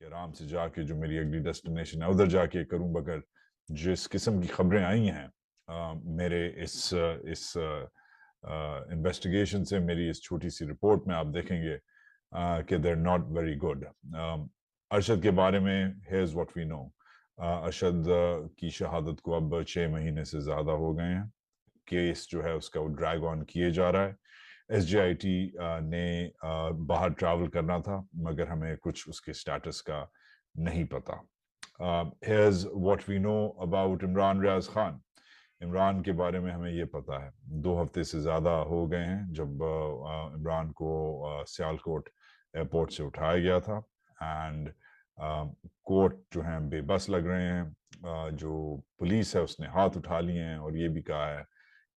कि आराम से जाके जो मेरी अगली डेस्टिनेशन है उधर जाके करूं, मगर जिस किस्म की खबरें आई हैं मेरे इस इन्वेस्टिगेशन से, मेरी इस छोटी सी रिपोर्ट में आप देखेंगे कि they are not very good. Arshad के बारे में here's what we know. Arshad की शहादत को अब 6 महीने से ज़्यादा हो गए हैं। केस जो है उसका वो ड्रैग ऑन किए जा रहा है। SGIT ने बाहर ट्रैवल करना था, मगर हमें कुछ उसके स्टेटस का नहीं पता। Here's what we know about Imran Riaz Khan. Imran के बारे में हमें ये पता है, 2 हफ्ते से ज़्यादा हो गए हैं जब इमरान को सियालकोट एयरपोर्ट से उठाया गया था, एंड कोर्ट जो हैं बेबस लग रहे हैं। जो पुलिस है उसने हाथ उठा लिए हैं और ये भी कहा है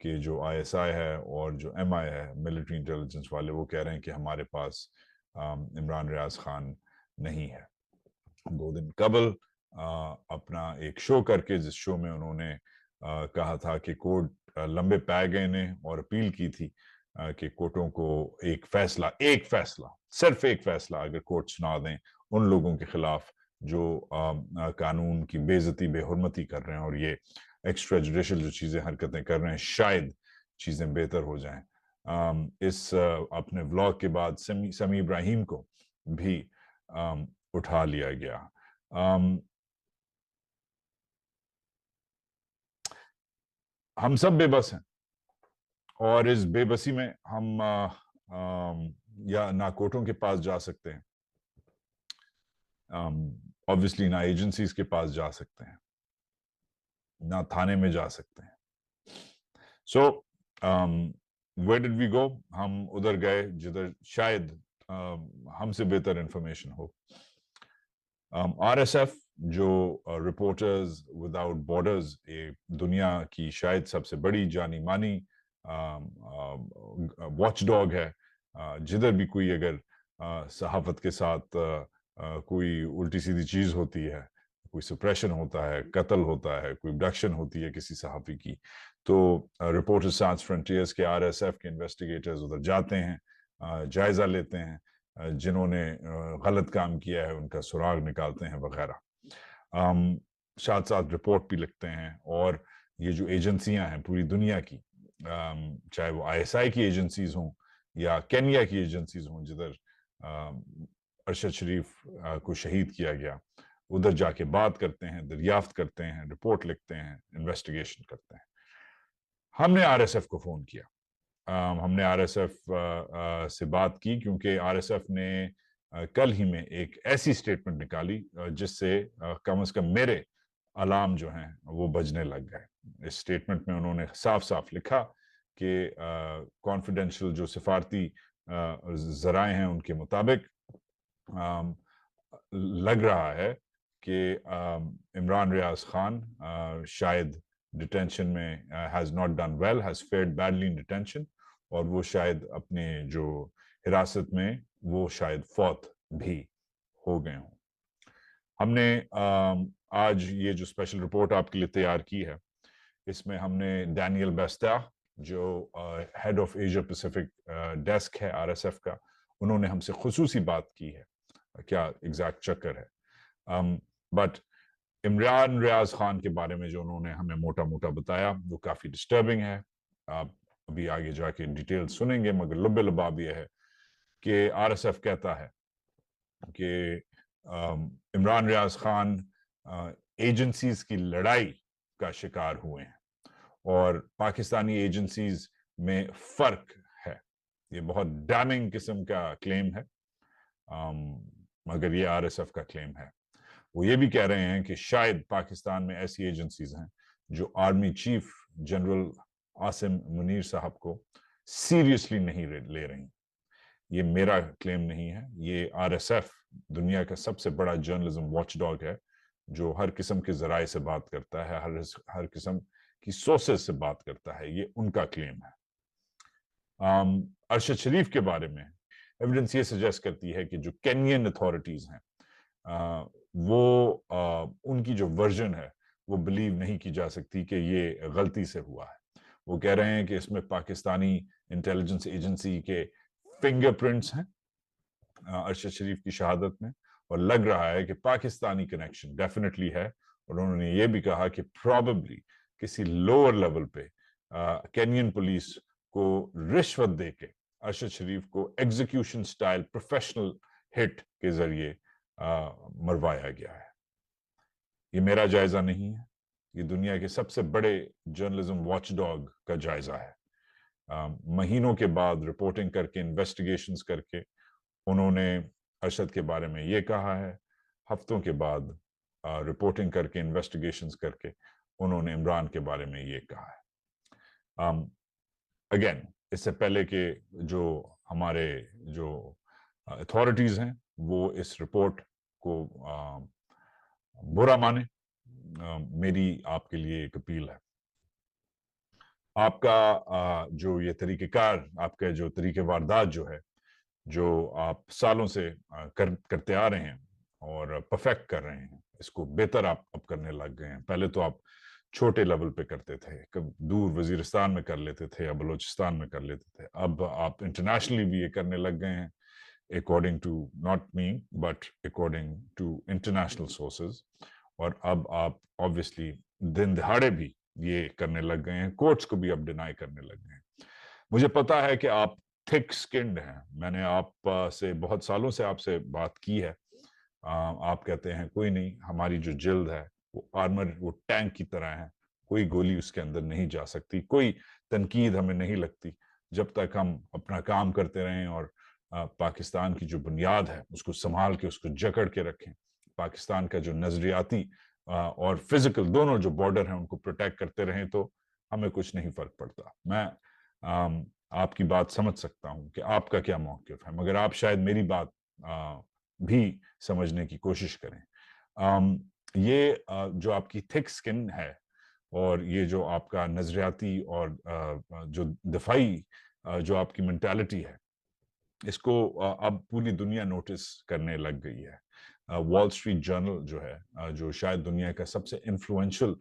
कि जो ISI है और जो MI है, मिलिट्री इंटेलिजेंस वाले, वो कह रहे हैं कि हमारे पास इमरान रियाज खान नहीं है। 2 दिन कबल अपना एक शो करके, जिस शो में उन्होंने कहा था कि कोर्ट लंबे पाए गए ने और अपील की थी कि कोर्टों को एक फैसला सिर्फ एक फैसला अगर कोर्ट सुना दें उन लोगों के खिलाफ जो कानून की बेइज्जती बेहुरमती कर रहे हैं और ये एक्स्ट्रा जुडिशल जो चीजें हरकतें कर रहे हैं, शायद चीजें बेहतर हो जाएं। इस अपने व्लॉग के बाद समी इब्राहिम को भी उठा लिया गया। हम सब बेबस हैं और इस बेबसी में हम या ना कोर्टों के पास जा सकते हैं, ऑब्वियसली ना एजेंसीज के पास जा सकते हैं, ना थाने में जा सकते हैं। So where did we go? हम उधर गए जिधर शायद हमसे बेहतर इंफॉर्मेशन हो। RSF जो रिपोर्टर्स विदाउट बॉर्डर्स, एक दुनिया की शायद सबसे बड़ी जानी मानी वॉच डॉग है, जिधर भी कोई अगर सहाफत के साथ कोई उल्टी सीधी चीज होती है, कोई सप्रेशन होता है, कत्ल होता है, कोई अबडक्शन होती है किसी सहाफी की, तो रिपोर्टर्स sans फ्रंटियर्स के RSF के इन्वेस्टिगेटर्स उधर जाते हैं, जायजा लेते हैं, जिन्होंने गलत काम किया है उनका सुराग निकालते हैं वगैरह, साथ साथ रिपोर्ट भी लिखते हैं। और ये जो एजेंसियां हैं पूरी दुनिया की, चाहे वो ISI की एजेंसीज हों या केन्या की एजेंसीज हों जिधर अरशद शरीफ को शहीद किया गया, उधर जाके बात करते हैं, दरियाफ्त करते हैं, रिपोर्ट लिखते हैं, इन्वेस्टिगेशन करते हैं। हमने RSF को फोन किया, हमने RSF से बात की क्योंकि RSF ने कल ही में एक ऐसी स्टेटमेंट निकाली जिससे कम से कम मेरे अलार्म जो हैं वो बजने लग गए। इस स्टेटमेंट में उन्होंने साफ साफ लिखा कि कॉन्फिडेंशियल जो सिफारती जराए हैं उनके मुताबिक लग रहा है कि इमरान रियाज खान शायद डिटेंशन में has not done well, has fared badly in detention, और वो शायद अपने जो हिरासत में वो शायद फौत भी हो गए हों। हमने आज ये जो स्पेशल रिपोर्ट आपके लिए तैयार की है, इसमें हमने डैनियल बेस्ता जो head of Asia Pacific desk है RSF का, उन्होंने हमसे खुसूसी बात की है, क्या एग्जैक्ट चक्कर है। बट इमरान रियाज खान के बारे में जो उन्होंने हमें मोटा मोटा बताया वो काफी डिस्टर्बिंग है। आप अभी आगे जाके डिटेल सुनेंगे, मगर लुब्बे लबाब ये है कि RSF कहता है कि इमरान रियाज खान एजेंसीज की लड़ाई का शिकार हुए हैं और पाकिस्तानी एजेंसीज में फर्क है। ये बहुत डैमिंग किस्म का क्लेम है, मगर ये RSF का क्लेम है। वो ये भी कह रहे हैं कि शायद पाकिस्तान में ऐसी एजेंसीज हैं जो army chief general Asim Munir साहब को सीरियसली नहीं ले रही। ये मेरा क्लेम नहीं है, ये RSF दुनिया का सबसे बड़ा जर्नलिज्म वॉचडॉग है जो हर किस्म के जराए से बात करता है, हर किस्म की सोर्सेज से बात करता है। ये उनका क्लेम है। अरशद शरीफ के बारे में एविडेंस ये सजेस्ट करती है कि जो केनियन अथॉरिटीज हैं वो उनकी जो वर्जन है वो बिलीव नहीं की जा सकती कि ये गलती से हुआ है। वो कह रहे हैं कि इसमें पाकिस्तानी इंटेलिजेंस एजेंसी के फिंगरप्रिंट्स हैं अरशद शरीफ की शहादत में, और लग रहा है कि पाकिस्तानी कनेक्शन डेफिनेटली है। और उन्होंने ये भी कहा कि प्रॉबेबली किसी लोअर लेवल पे केनियन पुलिस को रिश्वत देके अरशद शरीफ को एग्जीक्यूशन स्टाइल प्रोफेशनल हिट के जरिए मरवाया गया है। ये मेरा जायजा नहीं है, ये दुनिया के सबसे बड़े जर्नलिज्म वॉचडॉग का जायजा है। महीनों के बाद रिपोर्टिंग करके, इन्वेस्टिगेशंस करके उन्होंने अरशद के बारे में ये कहा है। हफ्तों के बाद रिपोर्टिंग करके, इन्वेस्टिगेशंस करके उन्होंने इमरान के बारे में ये कहा है। अगेन, इससे पहले के जो हमारे जो अथॉरिटीज हैं वो इस रिपोर्ट को बुरा माने, मेरी आपके लिए एक अपील है। आपका जो ये तरीक़ेकार, आपका जो तरीक़े वारदात जो है, जो आप सालों से करते आ रहे हैं और परफेक्ट कर रहे हैं, इसको बेहतर आप अब करने लग गए हैं। पहले तो आप छोटे लेवल पे करते थे, कब दूर वजीरिस्तान में कर लेते थे या बलूचिस्तान में कर लेते थे, अब आप इंटरनेशनली भी ये करने लग गए हैं, according to not me but according to international sources. और अब आप ऑब्वियसली दिन दहाड़े भी ये करने लग गए हैं, कोर्ट्स को भी अब डिनाई करने लग गए हैं। मुझे पता है कि आप थिक स्किन्ड हैं, मैंने आप से बहुत सालों से आपसे बात की है। आप कहते हैं कोई नहीं, हमारी जो जिल्द है वो आर्मर, वो टैंक की तरह है, कोई गोली उसके अंदर नहीं जा सकती, कोई तनकीद हमें नहीं लगती जब तक हम अपना काम करते रहें और पाकिस्तान की जो बुनियाद है उसको संभाल के, उसको जकड़ के रखें। पाकिस्तान का जो नजरियाती और फिजिकल दोनों जो बॉर्डर हैं उनको प्रोटेक्ट करते रहें तो हमें कुछ नहीं फर्क पड़ता। मैं आपकी बात समझ सकता हूं कि आपका क्या मौक़िफ़ है, मगर आप शायद मेरी बात भी समझने की कोशिश करें। ये जो आपकी थिक स्किन है और ये जो आपका नजरियाती और जो दिफाई जो आपकी मेंटालिटी है, इसको अब पूरी दुनिया नोटिस करने लग गई है। वॉल स्ट्रीट जर्नल जो है, जो शायद दुनिया का सबसे इन्फ्लुएंशियल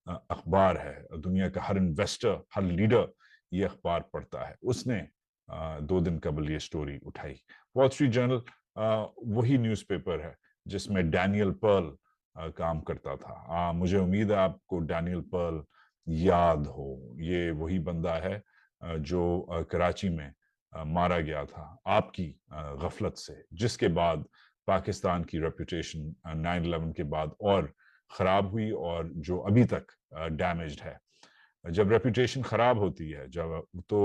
अखबार है, दुनिया का हर इन्वेस्टर, हर लीडर ये अखबार पढ़ता है, उसने 2 दिन कबल ये स्टोरी उठाई। वॉल स्ट्रीट जर्नल वही न्यूज़पेपर है जिसमें डैनियल पर्ल काम करता था। मुझे उम्मीद है आपको डैनियल पर्ल याद हो। ये वही बंदा है जो कराची में मारा गया था आपकी गफलत से, जिसके बाद पाकिस्तान की रेपुटेशन 9/11 के बाद और खराब हुई और जो अभी तक डैमेज्ड है। जब रेपुटेशन खराब होती है, जब तो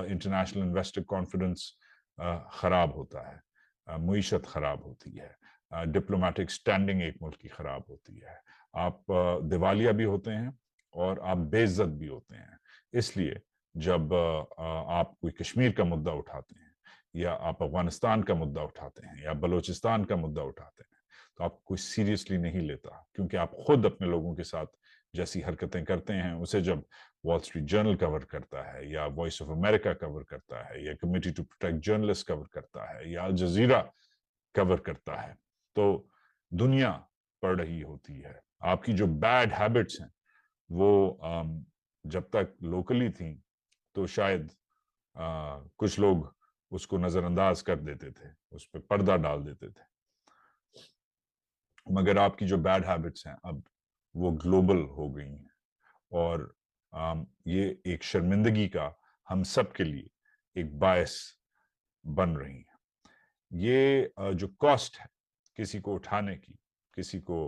इंटरनेशनल इन्वेस्टर कॉन्फिडेंस खराब होता है, मुईशत खराब होती है, डिप्लोमेटिक स्टैंडिंग एक मुल्क की खराब होती है, आप दिवालिया भी होते हैं और आप बेइज्जत भी होते हैं। इसलिए जब आप कोई कश्मीर का मुद्दा उठाते हैं या आप अफगानिस्तान का मुद्दा उठाते हैं या बलूचिस्तान का मुद्दा उठाते हैं तो आप कोई सीरियसली नहीं लेता, क्योंकि आप खुद अपने लोगों के साथ जैसी हरकतें करते हैं उसे जब वॉल स्ट्रीट जर्नल कवर करता है या वॉइस ऑफ अमेरिका कवर करता है या committee to protect journalist cover करता है या अल जजीरा कवर करता है तो दुनिया पढ़ रही होती है। आपकी जो बैड हैबिट्स हैं वो जब तक लोकली थी तो शायद कुछ लोग उसको नजरअंदाज कर देते थे, उस पर पर्दा डाल देते थे, मगर आपकी जो बैड हैबिट्स हैं अब वो ग्लोबल हो गई हैं और ये एक शर्मिंदगी का हम सब के लिए एक बायस बन रही है। ये जो कॉस्ट है किसी को उठाने की, किसी को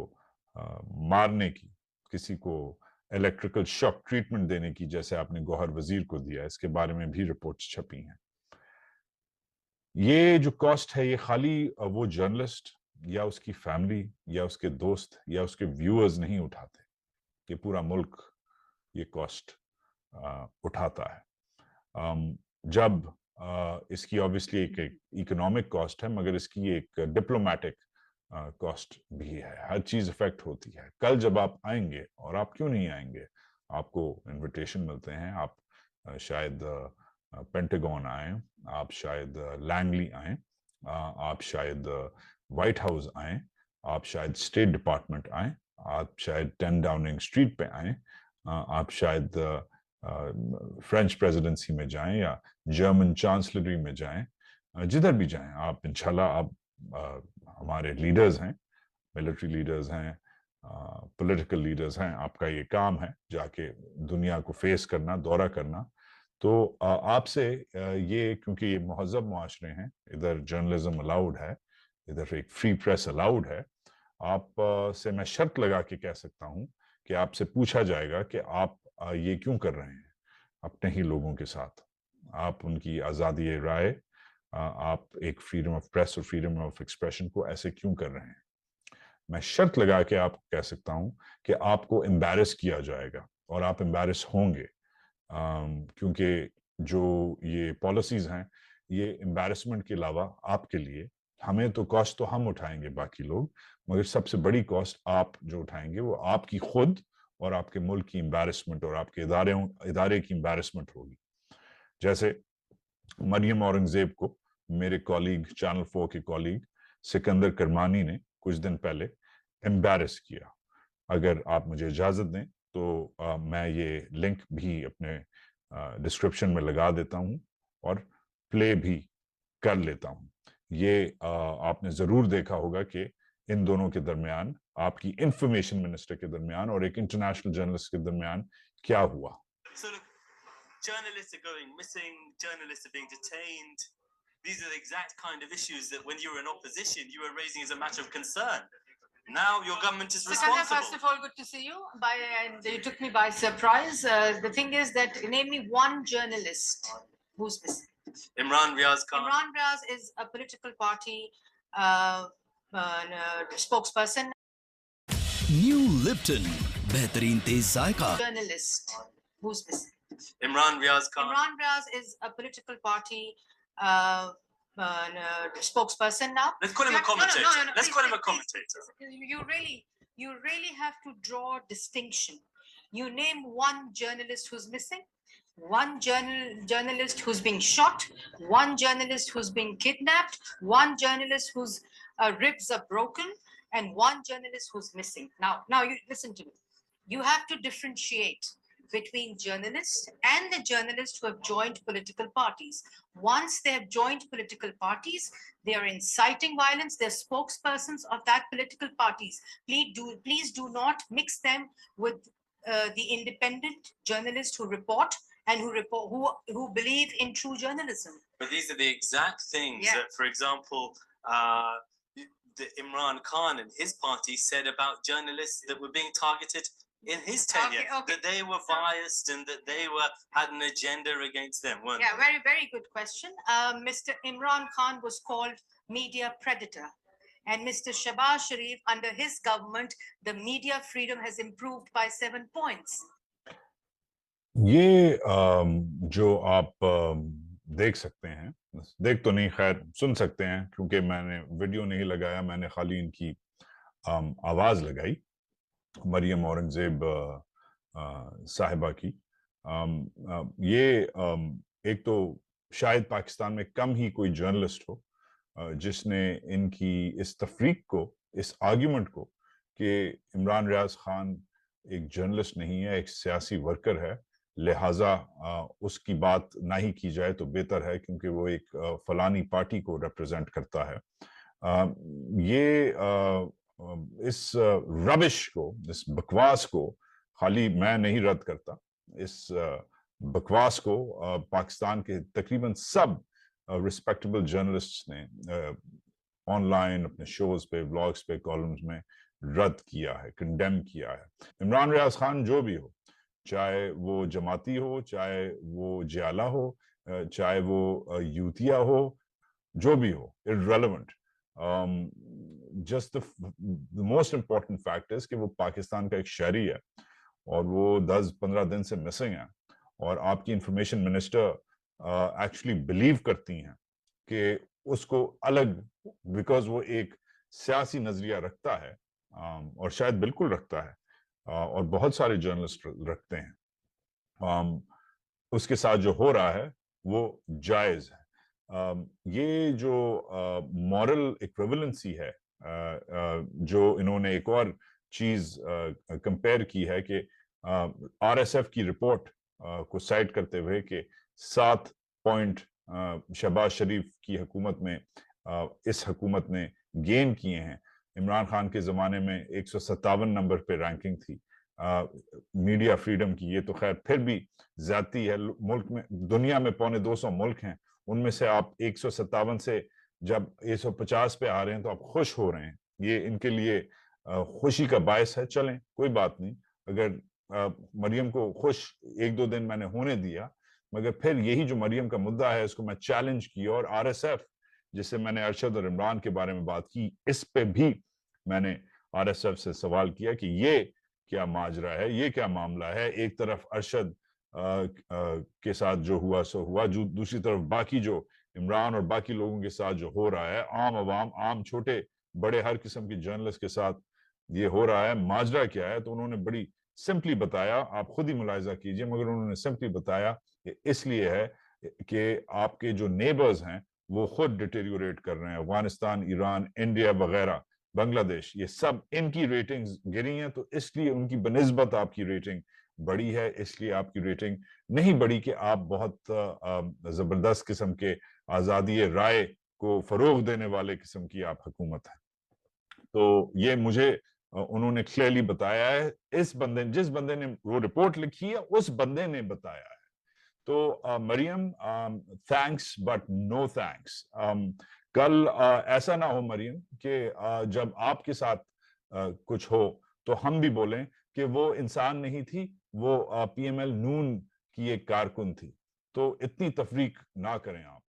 मारने की, किसी को इलेक्ट्रिकल शॉक ट्रीटमेंट देने की, जैसे आपने गौहर वजीर को दिया, इसके बारे में भी रिपोर्ट्स छपी हैं। ये जो कॉस्ट है ये खाली वो जर्नलिस्ट या उसकी फैमिली या उसके दोस्त या उसके व्यूअर्स नहीं उठाते, ये पूरा मुल्क ये कॉस्ट उठाता है। जब इसकी ऑब्वियसली एक इकोनॉमिक कॉस्ट है, मगर इसकी एक डिप्लोमेटिक कॉस्ट भी है। हर चीज इफेक्ट होती है। कल जब आप आएंगे, और आप क्यों नहीं आएंगे, आपको इनविटेशन मिलते हैं, आप शायद पेंटागन आए, आप शायद लैंगली आए, आप शायद व्हाइट हाउस आए, आप शायद स्टेट डिपार्टमेंट आए, आप शायद 10 डाउनिंग स्ट्रीट पे आए, आप शायद फ्रेंच प्रेसिडेंसी में जाएं या जर्मन चांसलरी में जाएं, जिधर भी जाएं आप इंशाल्लाह आप ہمارے لیڈرز ہیں, ملٹری لیڈرز ہیں, پولیٹیکل لیڈرز ہیں, آپ کا یہ کام ہے جا کے دنیا کو فیس کرنا, دورہ کرنا. تو آپ سے یہ, کیونکہ یہ مہذب معاشرے ہیں, ادھر جرنلزم الاؤڈ ہے, ادھر ایک فری پریس الاؤڈ ہے, آپ سے میں شرط لگا کے کہہ سکتا ہوں کہ آپ سے پوچھا جائے گا کہ آپ یہ کیوں کر رہے ہیں اپنے ہی لوگوں کے ساتھ. آپ ان کی آزادی رائے, آپ ایک فریڈم آف پریس اور فریڈم آف ایکسپریشن کو ایسے کیوں کر رہے ہیں. میں شرط لگا کے آپ کو کہہ سکتا ہوں کہ آپ کو امبیرس کیا جائے گا, اور آپ امبیرس ہوں گے, کیونکہ جو یہ پالیسیز ہیں یہ امبیرسمنٹ کے علاوہ آپ کے لیے, ہمیں تو کاسٹ تو ہم اٹھائیں گے باقی لوگ, مگر سب سے بڑی کاسٹ آپ جو اٹھائیں گے وہ آپ کی خود اور آپ کے ملک کی امبیرسمنٹ اور آپ کے ادارے کی امبیرسمنٹ ہوگی. جیسے مریم اورنگزیب کو میرے کالیگ, چینل 4 کے کالیگ سکندر کرمانی نے کچھ دن پہلے امبیرس کیا. اگر آپ مجھے اجازت دیں تو میں یہ لنک بھی اپنے ڈسکرپشن میں لگا دیتا ہوں اور پلے بھی کر لیتا ہوں. یہ آپ نے ضرور دیکھا ہوگا کہ ان دونوں کے درمیان, آپ کی انفارمیشن منسٹر کے درمیان اور ایک انٹرنیشنل جرنلسٹ کے درمیان کیا ہوا. Journalists are going missing, journalists are being detained. These are the exact kind of issues that when you were in opposition, you were raising as a matter of concern. Now your government is responsible. First of all, good to see you. And you took me by surprise. The thing is that name me one journalist who's missing. Imran Riaz Khan. Imran Riaz is a political party spokesperson. New Lipton, behtareen tez zaiqa. Journalist who's missing. Imran Riaz Khan. Imran Riaz is a political party spokesperson now. Let's call him a commentator. No, Let's call him a commentator. You really have to draw distinction. You name one journalist who's missing, one journalist who's being shot, one journalist who's being kidnapped, one journalist whose ribs are broken, and one journalist who's missing. Now you listen to me. You have to differentiate between journalists and the journalists who have joined political parties. Once they have joined political parties, they are inciting violence. They're spokespersons of that political parties. Please do not mix them with the independent journalists who report and who believe in true journalism. But these are the exact things Yeah. that, for example, the Imran Khan and his party said about journalists that were being targeted in his tenure, Okay. that they were biased and that they had an agenda against them, weren't Yeah, they? very, very good question. Mr. Imran Khan was called media predator. And Mr. Shehbaz Sharif, under his government, the media freedom has improved by 7 points. یہ جو آپ دیکھ سکتے ہیں, دیکھ تو نہیں, خیر سن سکتے ہیں, کیونکہ میں نے ویڈیو نہیں لگایا, میں نے خالی ان کی آواز لگائی, مریم اورنگزیب صاحبہ کی. یہ ایک تو شاید پاکستان میں کم ہی کوئی جرنلسٹ ہو جس نے ان کی اس تفریق کو, اس آرگیومنٹ کو کہ عمران ریاض خان ایک جرنلسٹ نہیں ہے, ایک سیاسی ورکر ہے, لہٰذا اس کی بات نہ ہی کی جائے تو بہتر ہے کیونکہ وہ ایک فلانی پارٹی کو ریپرزینٹ کرتا ہے. یہ اس ربش کو, اس بکواس کو خالی میں نہیں رد کرتا, اس بکواس کو پاکستان کے تقریباً سب ریسپیکٹیبل جرنلسٹ نے آن لائن اپنے شوز پہ, بلاگز پہ, کالمز میں رد کیا ہے, کنڈیم کیا ہے. عمران ریاض خان جو بھی ہو, چاہے وہ جماعتی ہو, چاہے وہ جیالہ ہو, چاہے وہ یوتیا ہو, جو بھی ہو, irrelevant. Just the most important fact is کہ وہ پاکستان کا ایک شہری ہے اور وہ 10-15 دن سے مسنگ ہے, اور آپ کی انفارمیشن منسٹر ایکچولی بلیو کرتی ہیں کہ اس کو الگ, بیکاز وہ ایک سیاسی نظریہ رکھتا ہے, اور شاید بالکل رکھتا ہے, اور بہت سارے جرنلسٹ رکھتے ہیں, اس کے ساتھ جو ہو رہا ہے وہ جائز ہے. یہ جو مورل ایکویولنسی ہے جو انہوں نے ایک اور چیز کمپیئر کی ہے کہ آر ایس ایف کی رپورٹ کو سائٹ کرتے ہوئے کہ 7 پوائنٹ شہباز شریف کی حکومت میں اس حکومت نے گین کیے ہیں. عمران خان کے زمانے میں 157 نمبر پہ رینکنگ تھی میڈیا فریڈم کی. یہ تو خیر پھر بھی زیادتی ہے. ملک میں دنیا میں 250 ملک ہیں, ان میں سے آپ 157 سے جب 150 پہ آ رہے ہیں تو آپ خوش ہو رہے ہیں. یہ ان کے لیے خوشی کا باعث ہے. چلیں کوئی بات نہیں, اگر مریم کو خوش 1-2 دن میں نے ہونے دیا, مگر پھر یہی جو مریم کا مدعا ہے اس کو میں چیلنج کیا, اور RSF جس سے میں نے ارشد اور عمران کے بارے میں بات کی, اس پہ بھی میں نے RSF سے سوال کیا کہ یہ کیا ماجرا ہے, یہ کیا معاملہ ہے. ایک طرف ارشد کے ساتھ جو ہوا سو ہوا, جو دوسری طرف باقی جو عمران اور باقی لوگوں کے ساتھ جو ہو رہا ہے, عام عوام, عام چھوٹے بڑے ہر قسم کی جرنلسٹ کے ساتھ یہ ہو رہا ہے. ماجرا کیا ہے؟ تو انہوں نے بڑی سمپلی بتایا, آپ خود ہی ملاحظہ کیجئے, مگر انہوں نے سمپلی بتایا کہ اس لیے ہے کہ آپ کے جو نیبرز ہیں وہ خود ڈیٹیریوریٹ کر رہے ہیں. افغانستان, ایران, انڈیا وغیرہ, بنگلہ دیش, یہ سب ان کی ریٹنگز گری ہیں, تو اس لیے ان کی بنسبت آپ کی ریٹنگ بڑی ہے. اس لیے آپ کی ریٹنگ نہیں بڑی کہ آپ بہت زبردست قسم کے آزادی رائے کو فروغ دینے والے قسم کی آپ حکومت ہیں. تو یہ مجھے انہوں نے کلیئرلی بتایا ہے. اس بندے, جس بندے نے وہ رپورٹ لکھی ہے, اس بندے نے بتایا ہے. تو مریم, تھینکس بٹ نو تھینکس. کل ایسا نہ ہو مریم کہ جب آپ کے ساتھ کچھ ہو تو ہم بھی بولیں کہ وہ انسان نہیں تھی, وہ PML نون کی ایک کارکن تھی. تو اتنی تفریق نہ کریں آپ.